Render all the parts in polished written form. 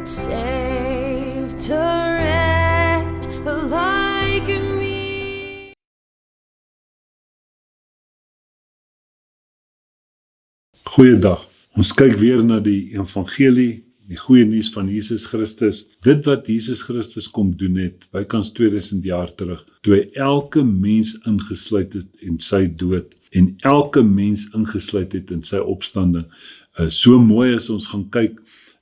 that saved a wretch like me. Goeiedag, ons kyk weer na die evangelie, die goeie nuus van Jesus Christus. Dit wat Jesus Christus kom doen het, bykans 2000 jaar terug, toe hy elke mens ingesluit het in sy dood, en elke mens ingesluit het in sy opstanding. So mooi as ons gaan kyk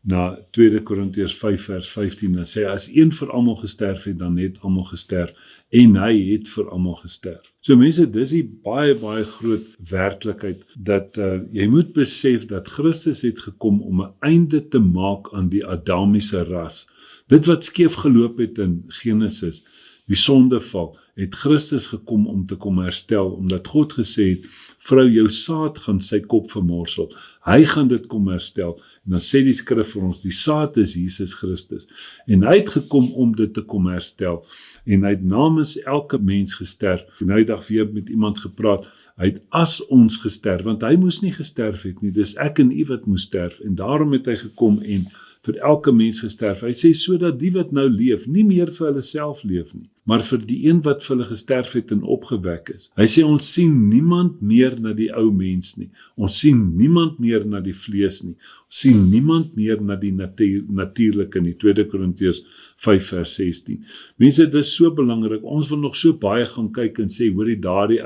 na 2 Korintiërs 5 vers 15, dan sê hy, as een vir almal gesterf het, dan het almal gesterf, en hy het vir almal gesterf. So mense, dis die baie groot werklikheid, dat jy moet besef dat Christus het gekom om 'n einde te maak aan die Adamiese ras. Dit wat skeef geloop het in Genesis, die sondeval, het Christus gekom om te kom herstel, omdat God gesê het, vrou, jou saad gaan sy kop vermorsel. Hy gaan dit kom herstel. En dan sê die skrif vir ons, die saad is Jesus Christus. En hy het gekom om dit te kom herstel. En hy het namens elke mens gesterf. En hy dag weer met iemand gepraat, hy het as ons gesterf, want hy moes nie gesterf het nie, dis ek en u wat moes sterf. En daarom het hy gekom en vir elke mens gesterf. Hy sê, sodat die wat nou leef, nie meer vir hulle self leef nie, maar vir die een wat vir hulle gesterf het en opgewek is. Hy sê, ons sien niemand meer na die ou mens nie. Ons sien niemand meer na die vlees nie. Ons sien niemand meer na die natuurlike nie. 2 Korintiërs 5 vers 16. Mense, dit is so belangrik. Ons wil nog so baie gaan kyk en sê, hoorie, daardie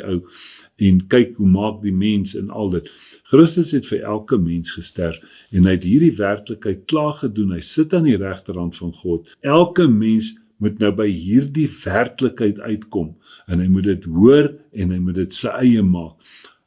ou, en kyk hoe maak die mens en al dit. Christus het vir elke mens gesterf, en hy het hierdie werklikheid klaar gedoen. Hy sit aan die regterhand van God. Elke mens moet nou by hierdie werklikheid uitkom, en hy moet dit hoor, en hy moet dit sy eie maak.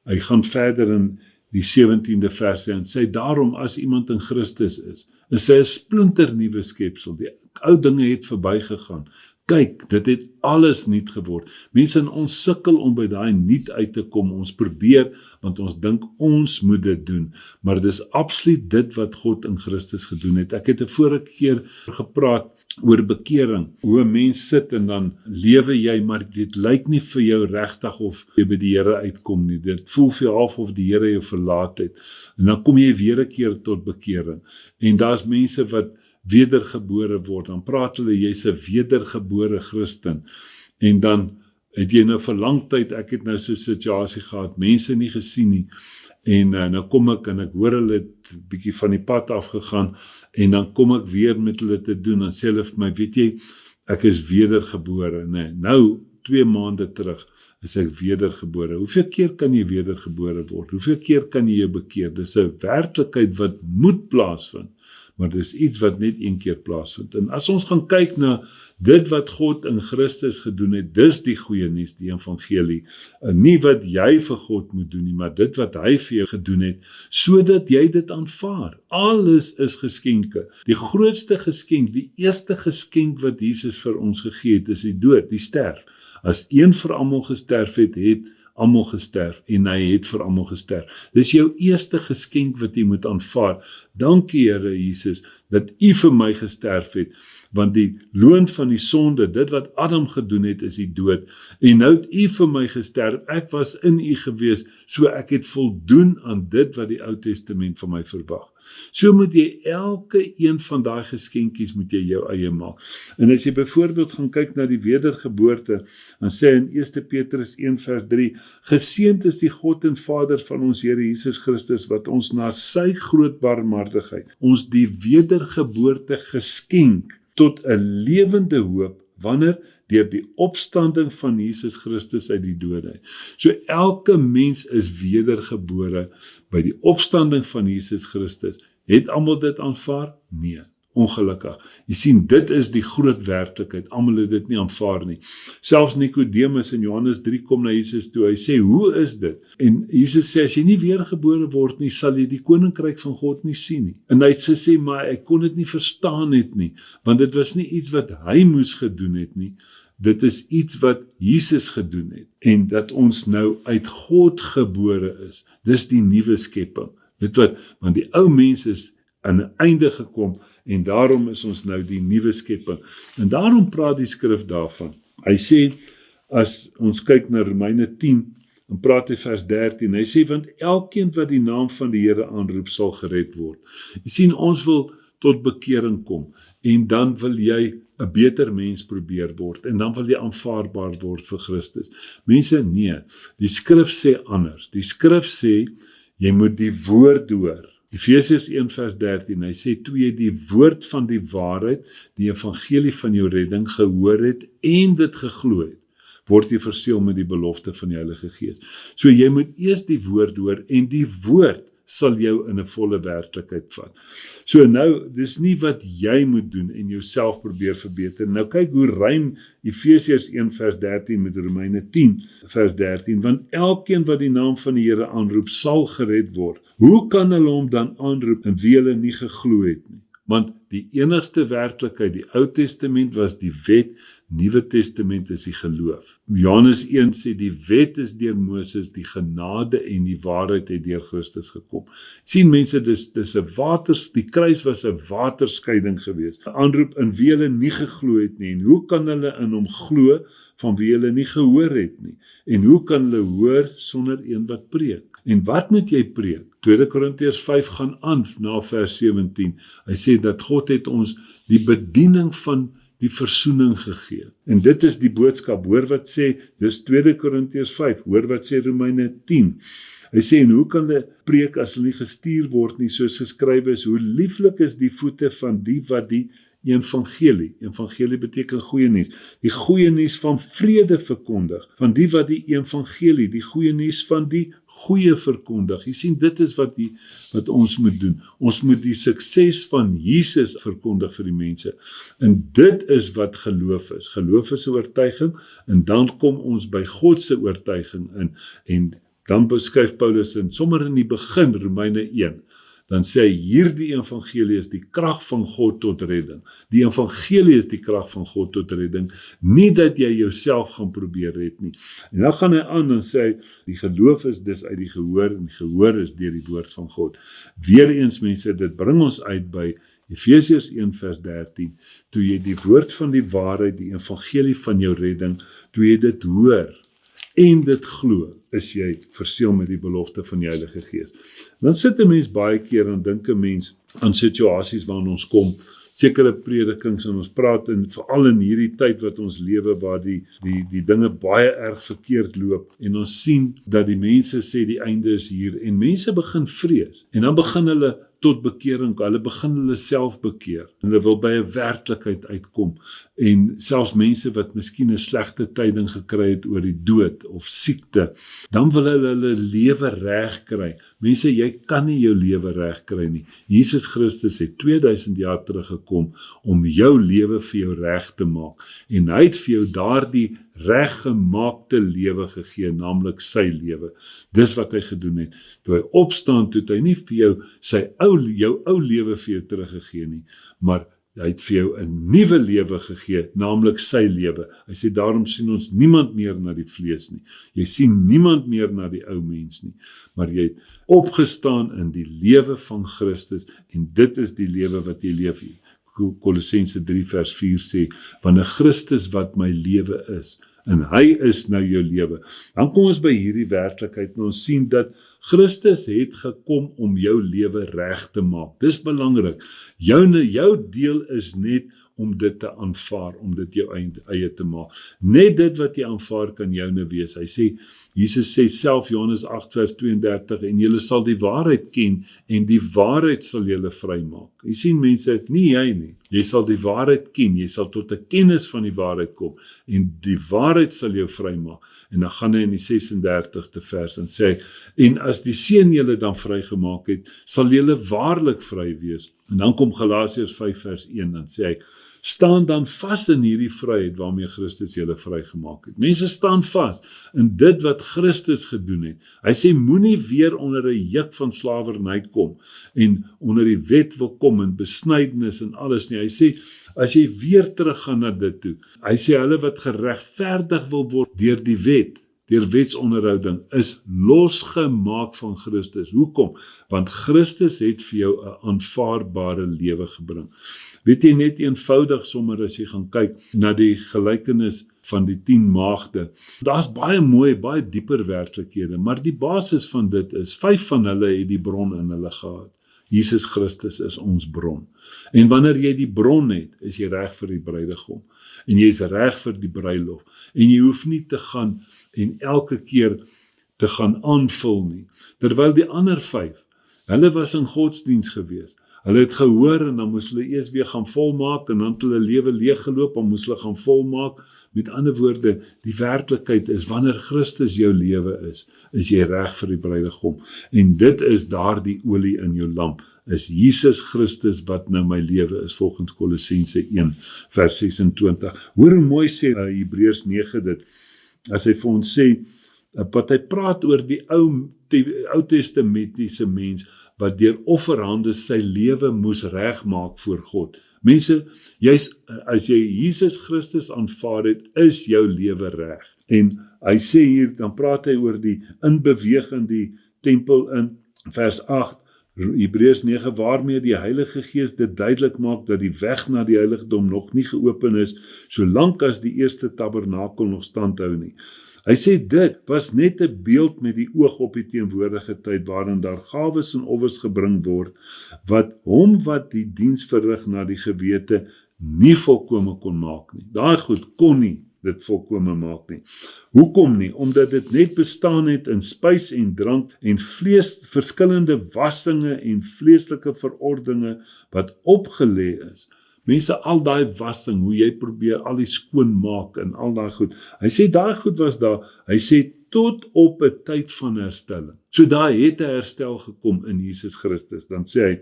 Hy gaan verder in die 17de vers en sê, daarom as iemand in Christus is hy 'n splinternuwe skepsel, die ou dinge het verbygegaan. Kyk, dit het alles nuut geword. Mense, ons sukkel om by daai nuut uit te kom, ons probeer, want ons dink ons moet dit doen, maar dis absoluut dit wat God in Christus gedoen het. Ek het 'n vorige keer gepraat oor bekering, hoe 'n mens sit en dan lewe jy, maar dit lyk nie vir jou regtig of jy by die Here uitkom nie. Dit voel vir jou half of die Here jou verlaat het. En dan kom jy weer 'n keer tot bekering. En daar's mense wat wedergebore word, dan praat hulle, jy's 'n wedergebore Christen. En dan het jy nou vir lang tyd, ek het nou so 'n situasie gehad, mense nie gesien nie, en nou kom ek en ek hoor hulle het bietjie van die pad afgegaan, en dan kom ek weer met hulle te doen, dan sê hulle vir my, weet jy, ek is wedergebore, nee, nou 2 maande terug, is ek wedergebore. Hoeveel keer kan jy wedergebore word? Hoeveel keer kan jy jou bekeer? Dis 'n werklikheid wat moet plaasvind, maar dis iets wat net een keer plaasvind. En as ons gaan kyk na dit wat God in Christus gedoen het, dis die goeie nuus, die evangelie. Nie wat jy vir God moet doen nie, maar dit wat hy vir jou gedoen het, sodat jy dit aanvaar. Alles is geskenke. Die grootste geskenk, die eerste geskenk wat Jesus vir ons gegee het, is die dood, die sterf. As een vir almal gesterf het, het almal gesterf, en hy het vir almal gesterf. Dis jou eerste geskenk wat jy moet aanvaar. Dankie Here Jesus, dat u vir my gesterf het, want die loon van die sonde, dit wat Adam gedoen het, is die dood, en nou het u vir my gesterf, ek was in u gewees, so ek het voldoen aan dit wat die Ou Testament van my verwag. So moet jy elke een van daai geskenkies moet jy jou eie maak. En as jy byvoorbeeld gaan kyk na die wedergeboorte, dan sê in 1 Petrus 1 vers 3, geseënd is die God en Vader van ons Here Jesus Christus, wat ons na sy groot barmhartigheid, ons die wedergeboorte geskenk tot 'n lewende hoop, wanneer deur die opstanding van Jesus Christus uit die dode. So elke mens is wedergebore by die opstanding van Jesus Christus. Het almal dit aanvaar? Nee, ongelukkig. Jy sien, dit is die groot werklikheid. Almal het dit nie aanvaar nie. Selfs Nikodemus in Johannes 3 kom na Jesus toe. Hy sê, hoe is dit? En Jesus sê, as jy nie weergebore word nie, sal jy die koninkryk van God nie sien nie. En hy het gesê, maar ek kon dit nie verstaan het nie, want dit was nie iets wat hy moes gedoen het nie. Dit is iets wat Jesus gedoen het, en dat ons nou uit God gebore is. Dis die nuwe skepping. Weet wat, want die ou mens is aan 'n einde gekom, en daarom is ons nou die nuwe skepping. En daarom praat die skrif daarvan. Hy sê, as ons kyk na Romeine 10, dan praat hy vers 13, hy sê, want elkeen wat die naam van die Here aanroep, sal gered word. Jy sien, ons wil tot bekering kom en dan wil jy 'n beter mens probeer word en dan wil jy aanvaarbaar word vir Christus. Mense, nee, die skrif sê anders. Die skrif sê, jy moet die woord hoor. Efesiërs 1 vers 13, hy sê, toe jy die woord van die waarheid, die evangelie van jou redding gehoor het en dit geglo het, word jy verseël met die belofte van die Heilige Gees. So jy moet eers die woord hoor en die woord sal jou in 'n volle werklikheid vat. So nou, dis nie wat jy moet doen en jouself probeer verbeter. Nou kyk hoe rym Efesiërs 1 vers 13 met Romeine 10 vers 13, want elkeen wat die naam van die Here aanroep, sal gered word. Hoe kan hulle hom dan aanroep en wie hulle nie geglo het nie? Want die enigste werklikheid, die Ou Testament was die wet, Nuwe Testament is die geloof. Johannes 1 sê die wet is deur Moses, die genade en die waarheid het deur Christus gekom. Sien mense, dis 'n die kruis was 'n waterskeiding geweest. 'n Aanroep in wie hulle nie geglo het nie. En hoe kan hulle in hom glo van wie hulle nie gehoor het nie? En hoe kan hulle hoor sonder een wat preek? En wat moet jy preek? 2 Korintiërs 5 gaan aan na vers 17. Hy sê dat God het ons die bediening van die versoening gegee. En dit is die boodskap. Hoor wat sê, dis 2 Korintiërs 5, hoor wat sê Romeine 10. Hy sê, en hoe kan hulle preek as hulle nie gestuur word nie, soos geskrywe is, hoe lieflik is die voete van die wat die evangelie beteken goeie nuus, die goeie nuus van vrede verkondig, van die wat die evangelie, die goeie nuus van die goeie verkondig. Jy sien, dit is wat ons moet doen. Ons moet die sukses van Jesus verkondig vir die mense. En dit is wat geloof is. Geloof is 'n oortuiging, en dan kom ons by God se oortuiging in. En dan beskryf Paulus sommer in die begin, Romeine 1, dan sê hy, hierdie evangelie is die krag van God tot redding. Die evangelie is die krag van God tot redding, nie dat jy jouself gaan probeer red nie. En dan gaan hy aan en sê hy, die geloof is dus uit die gehoor, en die gehoor is deur die woord van God. Weereens mense, dit bring ons uit by Efesiërs 1 vers 13, toe jy die woord van die waarheid, die evangelie van jou redding, toe jy dit hoor, en dit glo, is jy verseël met die belofte van die Heilige Gees. Dan sit 'n mens baie keer en dink 'n mens aan situasies waarin ons kom, sekere predikings, en ons praat veral in hierdie tyd wat ons lewe, waar die dinge baie erg verkeerd loop, en ons sien dat die mense sê die einde is hier, en mense begin vrees, en dan begin hulle tot bekering, hulle begin hulle self bekeer, en hulle wil by 'n werklikheid uitkom, en selfs mense wat miskien 'n slegte tyding gekry het oor die dood of siekte, dan wil hulle lewe reg kry. Mense, jy kan nie jou lewe reg kry nie. Jesus Christus het 2000 jaar terug gekom om jou lewe vir jou reg te maak, en hy het vir jou daardie reggemaakte lewe gegee, naamlik sy lewe. Dis wat hy gedoen het. Toe hy opstaan, toe het hy nie vir jou jou ou lewe vir jou teruggegee nie, maar hy het vir jou 'n nuwe lewe gegee, naamlik sy lewe. Hy sê, daarom sien ons niemand meer na die vlees nie. Jy sien niemand meer na die ou mens nie, maar jy het opgestaan in die lewe van Christus, en dit is die lewe wat jy leef. Kolossense 3 vers 4 sê, want Christus wat my lewe is, en hy is nou jou lewe. Dan kom ons by hierdie werklikheid, en ons sien dat Christus het gekom om jou lewe reg te maak. Dis belangrik. Jou deel is net om dit te aanvaar, om dit jou eie te maak. Net dit wat jy aanvaar kan joune wees. Hy sê, Jesus sê self, Johannes 8 vers 32, en julle sal die waarheid ken, en die waarheid sal julle vrymaak. Jy sien mense, nie jy nie. Jy sal die waarheid ken, jy sal tot 'n kennis van die waarheid kom, en die waarheid sal jou vrymaak. En dan gaan hy in die 36ste vers en sê, en as die Seun julle dan vrygemaak het, sal julle waarlik vry wees. En dan kom Galasiërs 5 vers 1, dan sê hy, staan dan vas in hierdie vryheid waarmee Christus julle vrygemaak het. Mense staan vas in dit wat Christus gedoen het. Hy sê, moenie weer onder 'n juk van slawerny kom, en onder die wet wil kom, en besnydenis en alles nie. Hy sê, as jy weer teruggaan na dit toe, hy sê, hulle wat geregverdig wil word deur die wet, deur wetsonderhouding, is losgemaak van Christus. Hoekom? Want Christus het vir jou 'n aanvaarbare lewe gebring. Weet jy, net eenvoudig sommer as jy gaan kyk na die gelykenis van die 10 maagde. Daar's baie mooi, baie dieper werklikhede, maar die basis van dit is, 5 van hulle het die bron in hulle gehad. Jesus Christus is ons bron. En wanneer jy die bron het, is jy reg vir die bruidegom. En jy is reg vir die bruilof. En jy hoef nie te gaan en elke keer te gaan aanvul nie. Terwyl die ander 5, hulle was in godsdiens gewees. Hulle het gehoor en dan moes hulle eers weer gaan volmaak en dan het hulle lewe leeggeloop en moes hulle gaan volmaak. Met ander woorde, die werklikheid is wanneer Christus jou lewe is jy reg vir die bruidegom. En dit is daardie olie in jou lamp, is Jesus Christus wat nou my lewe is, volgens Kolossense 1 vers 26. Hoor hoe mooi sê Hebreërs 9 dit, as hy vir ons sê, wat hy praat oor die ou testamentiese mens, wat deur offerhande sy lewe moes regmaak voor God. Mense, as jy Jesus Christus aanvaar het, is jou lewe reg. En hy sê hier, dan praat hy oor die inbeweeg in die tempel in vers 8, Hebreërs 9, waarmee die Heilige Gees dit duidelik maak dat die weg na die heiligdom nog nie geopen is, solank as die eerste tabernakel nog standhou nie. Hy sê dit was net 'n beeld met die oog op die teenwoordige tyd waarin daar gawes en offers gebring word, wat hom wat die diens verrig na die gewete nie volkome kon maak nie. Daai goed kon nie dit volkome maak nie. Hoekom nie? Omdat dit net bestaan het in spys en drank en vlees, verskillende wassinge en vleeslike verordeninge wat opgelê is. Mense, al daai wassing, hoe jy probeer al die skoon maak en al daai goed. Hy sê daai goed was daar, hy sê tot op 'n tyd van herstelling. So daar het 'n herstel gekom in Jesus Christus. Dan sê hy,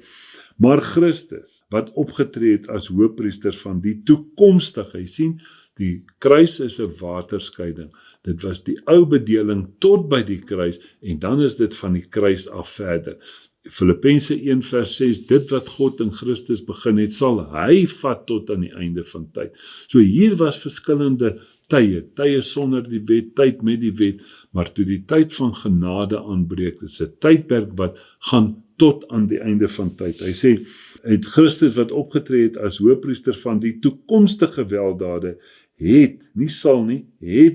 maar Christus wat opgetree het as hoëpriester van die toekomstige, hy sien, die kruis is 'n waterskeiding. Dit was die ou bedeling tot by die kruis en dan is dit van die kruis af verder. Filippense 1 vers 6, dit wat God in Christus begin het, sal hy vat tot aan die einde van tyd. So hier was verskillende tye sonder die wet, tyd met die wet, maar toe die tyd van genade aanbreek, dit is 'n tydperk wat gaan tot aan die einde van tyd. Hy sê, het Christus wat opgetree het as hoëpriester van die toekomstige weldade, het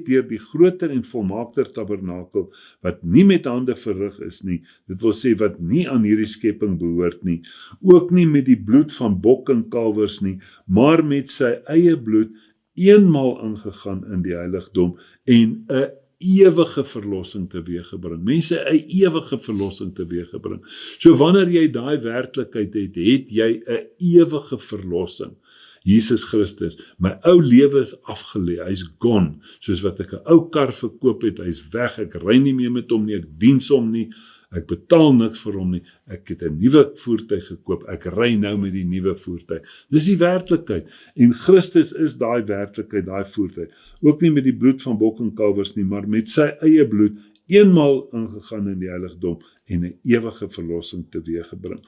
deur die groter en volmaakter tabernakel, wat nie met hande verrig is nie, dit wil sê wat nie aan hierdie skepping behoort nie, ook nie met die bloed van bok en kalwers nie, maar met sy eie bloed eenmaal ingegaan in die heiligdom en 'n ewige verlossing teweeggebring. Mense, 'n ewige verlossing teweeggebring. So wanneer jy daai werklikheid het jy 'n ewige verlossing. Jesus Christus, my ou lewe is afgelê, hy's gone, soos wat ek 'n ou kar verkoop het, hy's weg, ek ry nie meer met hom nie, ek diens hom nie, ek betaal niks vir hom nie, ek het 'n nuwe voertuig gekoop, ek ry nou met die nuwe voertuig. Dis die werklikheid, en Christus is daai werklikheid, daai voertuig, ook nie met die bloed van bok en kalwers nie, maar met sy eie bloed, eenmaal ingegaan in die heiligdom, en 'n ewige verlossing teweeggebring.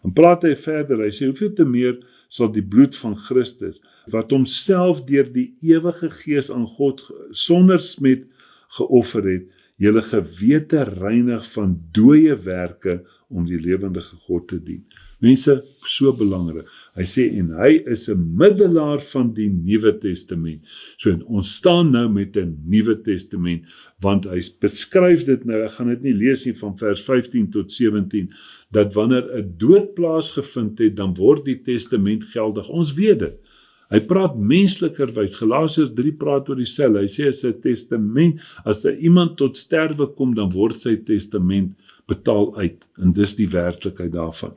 En praat hy verder, hy sê, hoeveel te meer sal die bloed van Christus, wat homself deur die ewige Gees aan God sonder smet geoffer het, julle gewete reinig van dooie werke om die lewendige God te dien. Mense, so belangrik. Hy sê, en hy is 'n middelaar van die Nuwe Testament. So ons staan nou met 'n Nuwe Testament, want hy beskryf dit nou, ek gaan dit nie lees nie, van vers 15 tot 17, dat wanneer 'n dood plaasgevind het, dan word die testament geldig. Ons weet dit. Hy praat menslikerwys, Galasiërs 3 praat oor dieselfde. Hy sê as 'n testament, as iemand tot sterwe kom, dan word sy testament betaal uit, en dis die werklikheid daarvan.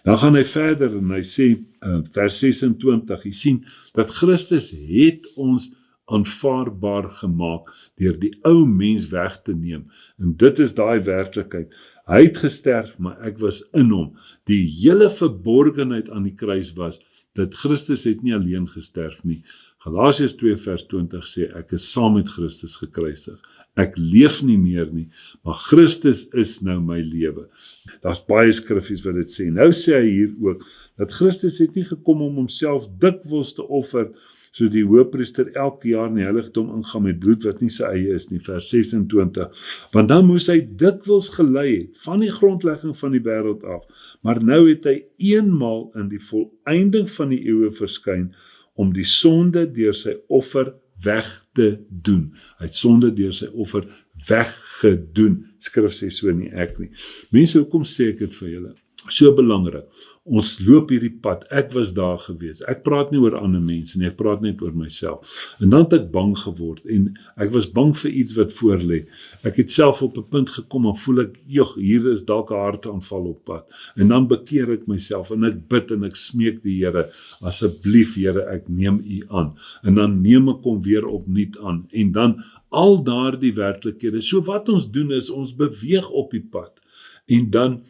Dan gaan hy verder en hy sê, vers 26, jy sien, dat Christus het ons aanvaarbaar gemaak, deur die ou mens weg te neem, en dit is daai werklikheid. Hy het gesterf, maar ek was in hom. Die hele verborgenheid aan die kruis was, dat Christus het nie alleen gesterf nie. Galasiërs 2 vers 20 sê, ek is saam met Christus gekruisig. Ek leef nie meer nie, maar Christus is nou my lewe. Daar's baie skriffies wat dit sê. Nou sê hy hier ook, dat Christus het nie gekom om homself dikwels te offer, so die hoëpriester elke jaar in die heiligdom ingaan met bloed wat nie sy eie is nie, vers 26, want dan moes hy dikwels gelei het, van die grondlegging van die wêreld af, maar nou het hy eenmaal in die volëinding van die eeue verskyn, om die sonde deur sy offer weg te doen. Hy het sonde deur sy offer weggedoen. Skrif sê so nie ek nie. Mense, hoekom sê ek dit vir julle? So belangrik. Ons loop hierdie pad. Ek was daar gewees. Ek praat nie oor ander mense nie, ek praat net oor myself. En dan het ek bang geword en ek was bang vir iets wat voor lê. Ek het self op 'n punt gekom en voel ek, hier is dalk 'n hartaanval op pad. En dan bekeer ek myself en ek bid en ek smeek die Here, asseblief Here, ek neem U aan. En dan neem ek hom weer opnuut aan. En dan al daardie werklikhede. So wat ons doen is ons beweeg op die pad. En dan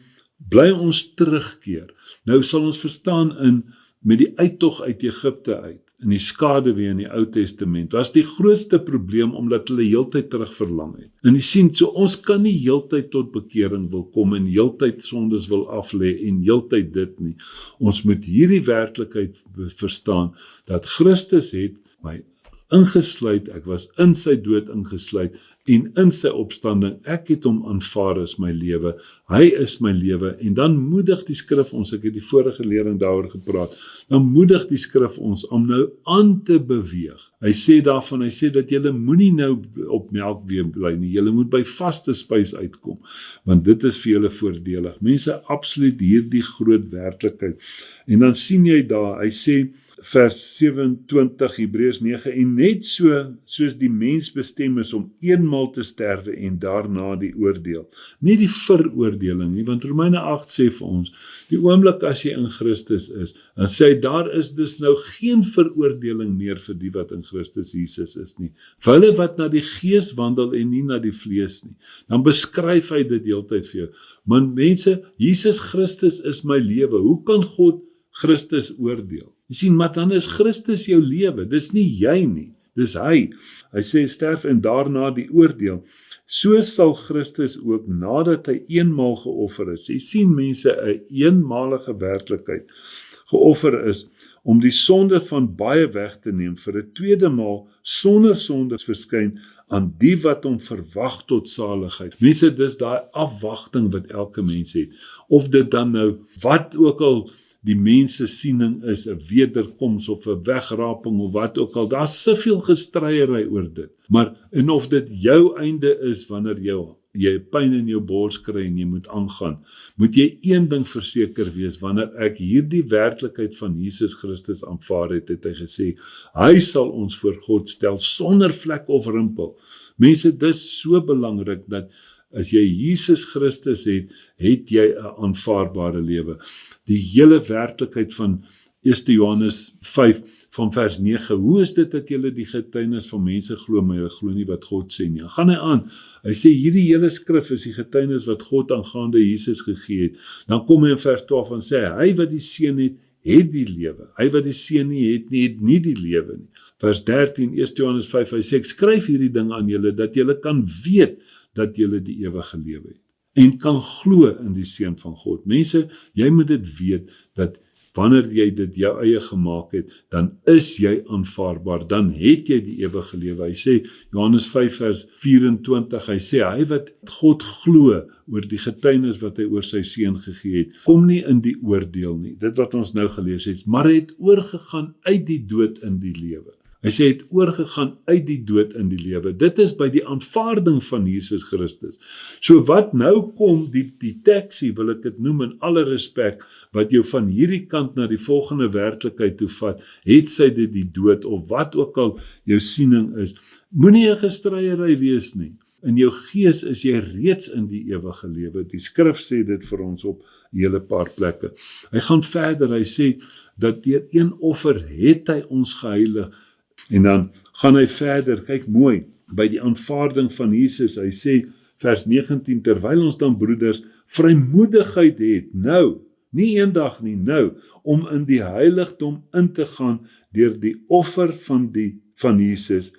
bly ons terugkeer. Nou sal ons verstaan met die uittog uit Egipte uit, in die skaduwee in die Ou Testament, was die grootste probleem omdat hulle heeltyd terug verlang het. En jy sien, so ons kan nie heeltyd tot bekering wil kom en heeltyd sondes wil aflê en heeltyd dit nie. Ons moet hierdie werklikheid verstaan, dat Christus het my ingesluit, ek was in sy dood ingesluit, en in sy opstanding, ek het hom aanvaar as my lewe, hy is my lewe, en dan moedig die skrif ons, ek het die vorige lering daaroor gepraat, dan moedig die skrif ons om nou aan te beweeg. Hy sê dat julle moenie nou op melk weer bly nie, julle moet by vaste spys uitkom, want dit is vir julle voordelig. Mense, absoluut hierdie groot werklikheid. En dan sien jy daar, hy sê, vers 27, Hebreërs 9, en net soos die mens bestem is om eenmaal te sterwe en daarna die oordeel. Nie die veroordeling nie, want Romeine 8 sê vir ons, die oomblik as jy in Christus is, dan sê hy, daar is dus nou geen veroordeling meer vir die wat in Christus Jesus is nie. Vir hulle wat na die gees wandel en nie na die vlees nie. Dan beskryf hy dit heeltyd vir jou. Man, mense, Jesus Christus is my lewe. Hoe kan God Christus oordeel? Jy sien, maar dan is Christus jou lewe, dis nie jy nie, dis hy. Hy sê, sterf en daarna die oordeel. So sal Christus ook, nadat hy eenmaal geoffer is, jy sien mense, 'n eenmalige werklikheid, geoffer is, om die sonde van baie weg te neem, vir 'n tweede maal, sonder sonde verskyn, aan die wat hom verwag tot saligheid. Mense, dis daai afwagting wat elke mens het, of dit dan nou, wat ook al, die mense siening is, 'n wederkoms of 'n wegraping of wat ook al, daar's soveel gestryery oor dit. Maar, en of dit jou einde is, wanneer jy pyn in jou bors kry en jy moet aangaan, moet jy een ding verseker wees, wanneer ek hierdie werklikheid van Jesus Christus aanvaar het hy gesê, hy sal ons voor God stel, sonder vlek of rimpel. Mense, dis so belangrik, dat as jy Jesus Christus het jy 'n aanvaarbare lewe. Die hele werklikheid van 1 Johannes 5 van vers 9, hoe is dit dat julle die getuienis van mense glo, maar julle glo nie wat God sê nie? Gaan hy aan, hy sê hierdie hele skrif is die getuienis wat God aangaande Jesus gegee het. Dan kom hy in vers 12 en sê, hy wat die seun het die lewe. Hy wat die seun nie het nie die lewe nie. Vers 13, 1 Johannes 5, hy sê, ek skryf hierdie ding aan julle, dat julle kan weet dat julle die ewige lewe het. En kan glo in die seun van God. Mense, jy moet dit weet, dat wanneer jy dit jou eie gemaak het, dan is jy aanvaarbaar, dan het jy die ewige lewe. Hy sê, Johannes 5 vers 24, hy sê, hy wat God glo oor die getuienis wat hy oor sy seun gegee het, kom nie in die oordeel nie, dit wat ons nou gelees het, maar hy het oorgegaan uit die dood in die lewe. Hy sê, hy het oorgegaan uit die dood in die lewe. Dit is by die aanvaarding van Jesus Christus. So wat nou kom, die teksie, wil ek dit noem in alle respek, wat jou van hierdie kant na die volgende werklikheid toe vat, het sy dit die dood, of wat ook al jou siening is. Moenie 'n gestryery wees nie. In jou gees is jy reeds in die ewige lewe. Die skrif sê dit vir ons op 'n hele paar plekke. Hy gaan verder, hy sê, dat deur een offer het hy ons geheilig. En dan gaan hy verder, kyk mooi, by die aanvaarding van Jesus, hy sê, vers 19, terwyl ons dan broeders, vrymoedigheid het, nou, nie eendag nie, nou, om in die heiligdom in te gaan, deur die offer van Jesus,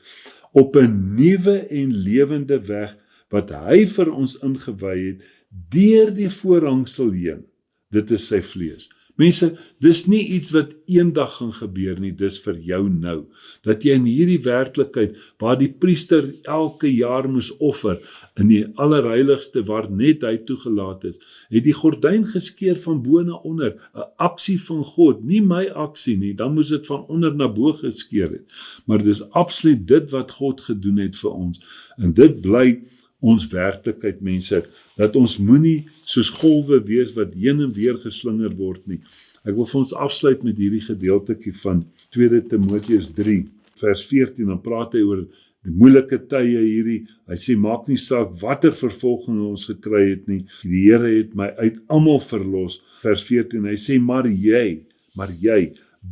op 'n nuwe en lewende weg, wat hy vir ons ingewy het, deur die voorhangsel heen, dit is sy vlees. Mense, dis nie iets wat eendag gaan gebeur nie, dis vir jou nou. Dat jy in hierdie werklikheid, waar die priester elke jaar moes offer, in die allerheiligste waar net hy toegelaat is, het die gordyn geskeur van bo na onder, 'n aksie van God, nie my aksie nie, dan moes dit van onder na bo geskeur het. Maar dis absoluut dit wat God gedoen het vir ons, en dit bly ons werklikheid, mense, dat ons moenie soos golwe wees wat heen en weer geslinger word nie. Ek wil vir ons afsluit met hierdie gedeeltetjie van 2 Timoteus 3 vers 14, dan praat hy oor die moeilike tye hierdie. Hy sê, maak nie saak watter vervolging ons gekry het nie, die Here het my uit almal verlos. Vers 14, hy sê, maar jy,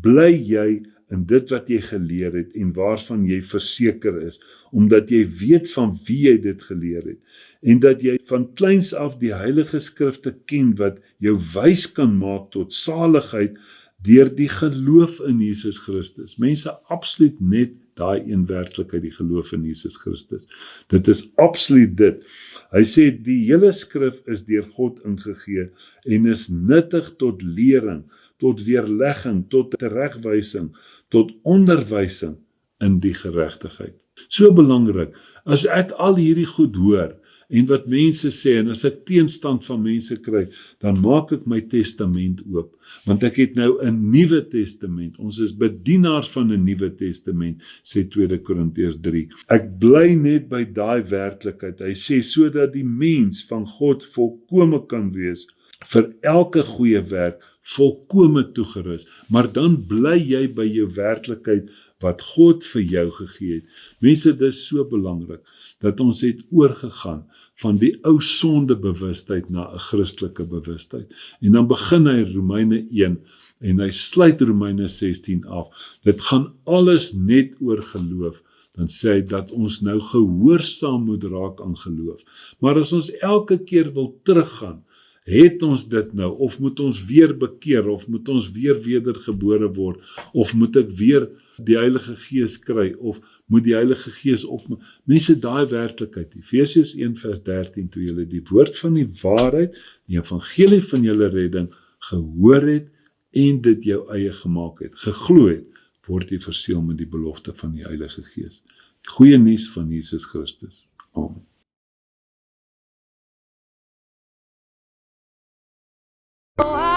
bly jy in dit wat jy geleer het en waarvan jy verseker is, omdat jy weet van wie jy dit geleer het, en dat jy van kleins af die heilige skrifte ken wat jou wys kan maak tot saligheid deur die geloof in Jesus Christus. Mense, absoluut net daai een werklikheid, die geloof in Jesus Christus. Dit is absoluut dit. Hy sê, die hele skrif is deur God ingegee en is nuttig tot lering, tot weerlegging, tot teregwysing, tot onderwysing in die geregtigheid. So belangrik, as ek al hierdie goed hoor, en wat mense sê, en as ek teenstand van mense kry, dan maak ek my testament oop, want ek het nou 'n nuwe testament, ons is bedienaars van 'n nuwe testament, sê 2 Korintiërs 3. Ek bly net by daai werklikheid, hy sê, sodat die mens van God volkome kan wees, vir elke goeie werk, volkome toegerus, maar dan bly jy by jou werklikheid, wat God vir jou gegee het. Mense, dit is so belangrik, dat ons het oorgegaan van die ou sonde bewustheid na 'n Christelike bewustheid. En dan begin hy Romeine 1, en hy sluit Romeine 16 af. Dit gaan alles net oor geloof. Dan sê hy dat ons nou gehoorsaam moet raak aan geloof. Maar as ons elke keer wil teruggaan, het ons dit nou, of moet ons weer bekeer, of moet ons weer wedergebore word, of moet ek weer die Heilige Gees kry, of moet die Heilige Gees op my... Mense, daai werklikheid, Efesiërs 1 vers 13, toe julle die woord van die waarheid, die evangelie van julle redding, gehoor het, en dit jou eie gemaak het, geglo het, word jy verseël met die belofte van die Heilige Gees. Goeie nuus van Jesus Christus. Amen. Oh,